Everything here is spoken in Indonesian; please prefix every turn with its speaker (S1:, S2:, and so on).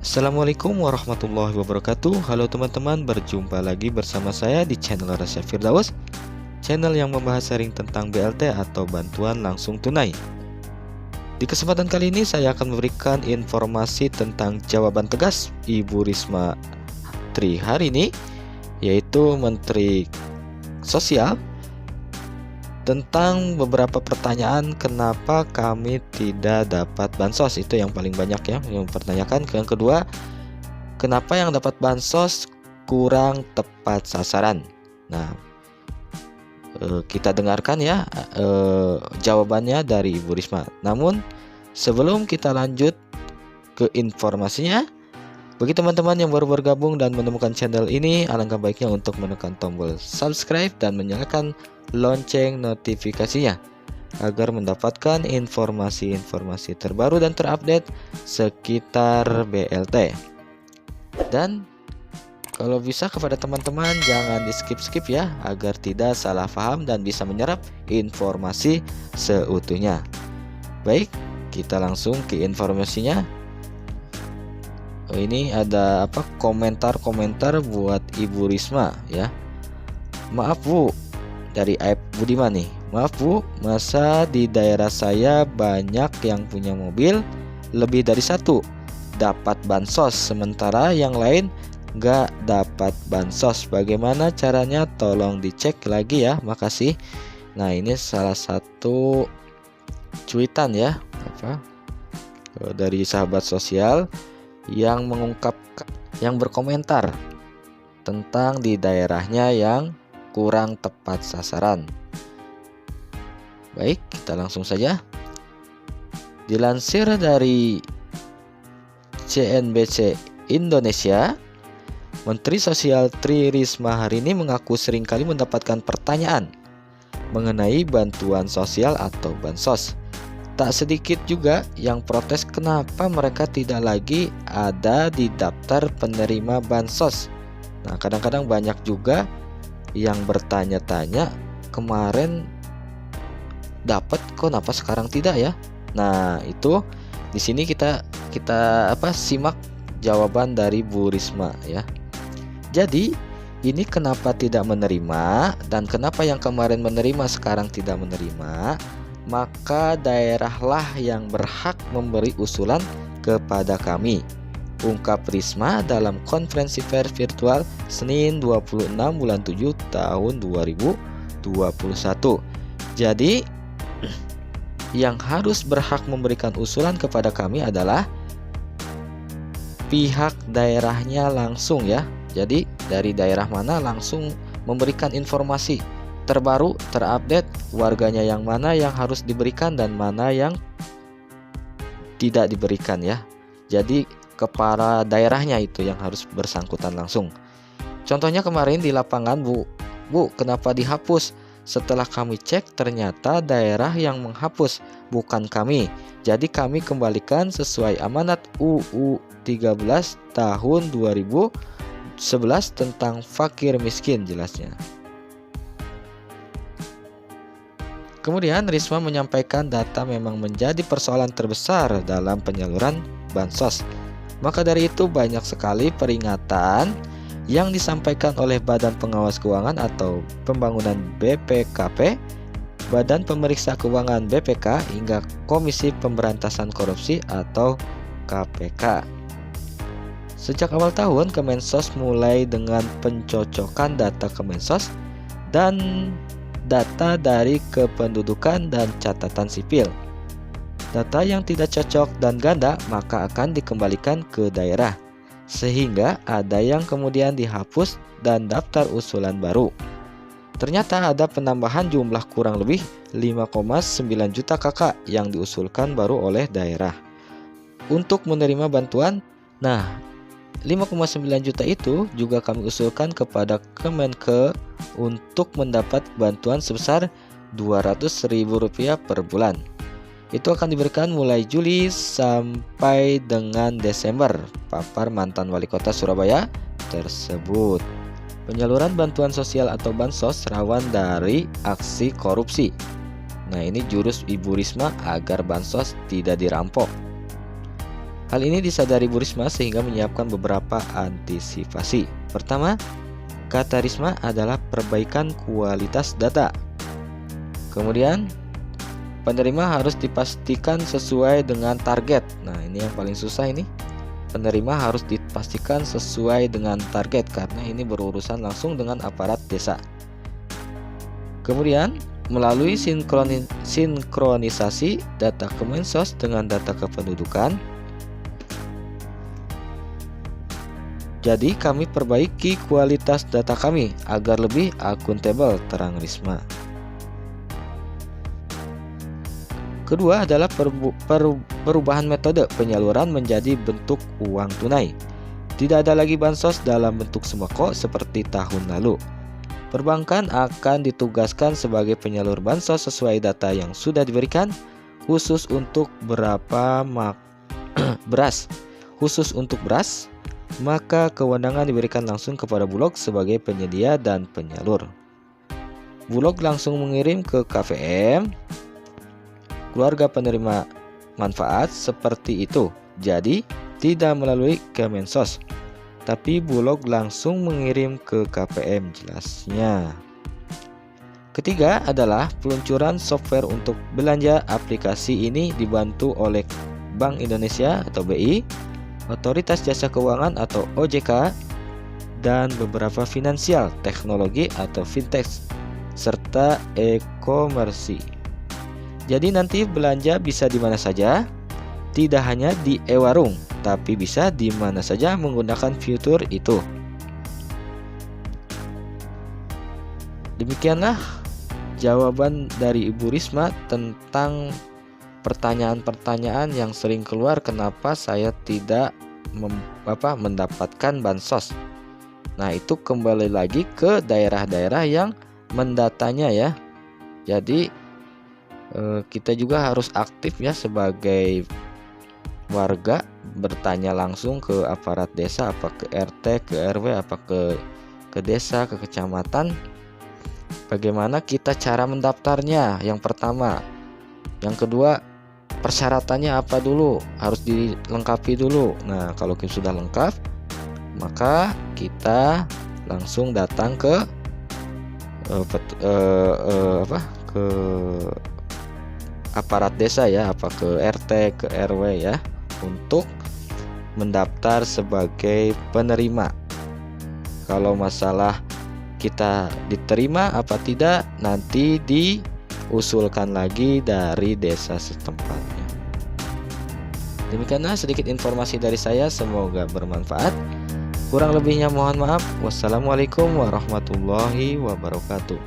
S1: Assalamualaikum warahmatullahi wabarakatuh. Halo teman-teman, berjumpa lagi bersama saya di channel Rasya Firdaus, channel yang membahas sharing tentang BLT atau bantuan langsung tunai. Di kesempatan kali ini saya akan memberikan informasi tentang jawaban tegas Ibu Risma Tri hari ini, yaitu Menteri Sosial, tentang beberapa pertanyaan kenapa kami tidak dapat bansos. Itu yang paling banyak ya yang mempertanyakan. Yang kedua, kenapa yang dapat bansos kurang tepat sasaran. Nah, kita dengarkan ya jawabannya dari Ibu Risma. Namun sebelum kita lanjut ke informasinya, bagi teman-teman yang baru bergabung dan menemukan channel ini, alangkah baiknya untuk menekan tombol subscribe dan menyalakan lonceng notifikasinya agar mendapatkan informasi-informasi terbaru dan terupdate sekitar BLT. Dan kalau bisa kepada teman-teman jangan di skip-skip ya, agar tidak salah paham dan bisa menyerap informasi seutuhnya. Baik, kita langsung ke informasinya. Ini ada komentar-komentar buat Ibu Risma ya. Maaf Bu, dari Aib Budiman nih. Maaf Bu, masa di daerah saya banyak yang punya mobil lebih dari satu dapat bansos, sementara yang lain nggak dapat bansos. Bagaimana caranya? Tolong dicek lagi ya, makasih. Nah, ini salah satu cuitan ya, dari sahabat sosial yang berkomentar tentang di daerahnya yang kurang tepat sasaran. Baik, kita langsung saja. Dilansir dari CNBC Indonesia, Menteri Sosial Tri Risma hari ini mengaku seringkali mendapatkan pertanyaan mengenai bantuan sosial atau bansos. Tak sedikit juga yang protes kenapa mereka tidak lagi ada di daftar penerima bansos. Nah, kadang-kadang banyak juga yang bertanya-tanya, kemarin dapat kok kenapa sekarang tidak ya? Nah, itu di sini kita simak jawaban dari Bu Risma ya. Jadi, ini kenapa tidak menerima dan kenapa yang kemarin menerima sekarang tidak menerima? Maka daerahlah yang berhak memberi usulan kepada kami, ungkap Risma dalam konferensi pers virtual Senin 26 bulan 7 tahun 2021. Jadi yang harus berhak memberikan usulan kepada kami adalah pihak daerahnya langsung ya. Jadi dari daerah mana langsung memberikan informasi terbaru, terupdate, warganya yang mana yang harus diberikan dan mana yang tidak diberikan ya. Jadi kepala daerahnya itu yang harus bersangkutan langsung. Contohnya kemarin di lapangan Bu, kenapa dihapus? Setelah kami cek ternyata daerah yang menghapus, bukan kami. Jadi kami kembalikan sesuai amanat UU 13 tahun 2011 tentang fakir miskin, jelasnya. Kemudian Risma menyampaikan data memang menjadi persoalan terbesar dalam penyaluran bansos. Maka dari itu banyak sekali peringatan yang disampaikan oleh Badan Pengawas Keuangan atau Pembangunan BPKP, Badan Pemeriksa Keuangan BPK, hingga Komisi Pemberantasan Korupsi atau KPK. Sejak awal tahun, Kemensos mulai dengan pencocokan data Kemensos dan data dari kependudukan dan catatan sipil. Data yang tidak cocok dan ganda maka akan dikembalikan ke daerah, sehingga ada yang kemudian dihapus dan daftar usulan baru. Ternyata ada penambahan jumlah kurang lebih 5,9 juta KK yang diusulkan baru oleh daerah untuk menerima bantuan. Nah, 5,9 juta itu juga kami usulkan kepada Kemenke untuk mendapat bantuan sebesar Rp200.000 per bulan. Itu akan diberikan mulai Juli sampai dengan Desember, papar mantan wali kota Surabaya tersebut. Penyaluran bantuan sosial atau bansos rawan dari aksi korupsi. Nah, ini jurus Ibu Risma agar bansos tidak dirampok. Hal ini disadari Bu Risma sehingga menyiapkan beberapa antisipasi. Pertama, kata Risma adalah perbaikan kualitas data. Kemudian, penerima harus dipastikan sesuai dengan target. Nah, ini yang paling susah ini. Penerima harus dipastikan sesuai dengan target karena ini berurusan langsung dengan aparat desa. Kemudian, melalui sinkronisasi data Kemensos dengan data kependudukan. Jadi kami perbaiki kualitas data kami agar lebih akuntabel, terang Risma. Kedua adalah perubahan metode penyaluran menjadi bentuk uang tunai. Tidak ada lagi bansos dalam bentuk sembako seperti tahun lalu. Perbankan akan ditugaskan sebagai penyalur bansos sesuai data yang sudah diberikan, khusus untuk beras, maka kewenangan diberikan langsung kepada Bulog sebagai penyedia dan penyalur. Bulog langsung mengirim ke KVM, keluarga penerima manfaat seperti itu. Jadi tidak melalui Kemensos, tapi Bulog langsung mengirim ke KPM, jelasnya. Ketiga adalah peluncuran software untuk belanja. Aplikasi ini dibantu oleh Bank Indonesia atau BI, Otoritas Jasa Keuangan atau OJK, dan beberapa finansial, teknologi atau fintech, serta e-commerce. Jadi nanti belanja bisa di mana saja, tidak hanya di e-warung, tapi bisa di mana saja menggunakan fitur itu. Demikianlah jawaban dari Ibu Risma tentang pertanyaan-pertanyaan yang sering keluar, kenapa saya tidak mendapatkan bansos. Nah, itu kembali lagi ke daerah-daerah yang mendatanya ya. Jadi kita juga harus aktif ya sebagai warga, bertanya langsung ke aparat desa, apa ke RT, ke RW, apa ke desa, ke kecamatan, bagaimana kita cara mendaftarnya, yang pertama. Yang kedua, persyaratannya apa dulu, harus dilengkapi dulu. Nah, kalau kita sudah lengkap, maka kita langsung datang ke ke aparat desa ya, apa ke RT, ke RW ya, untuk mendaftar sebagai penerima. Kalau masalah kita diterima apa tidak, nanti diusulkan lagi dari desa setempatnya. Demikianlah sedikit informasi dari saya, semoga bermanfaat. Kurang lebihnya mohon maaf. Wassalamualaikum warahmatullahi wabarakatuh.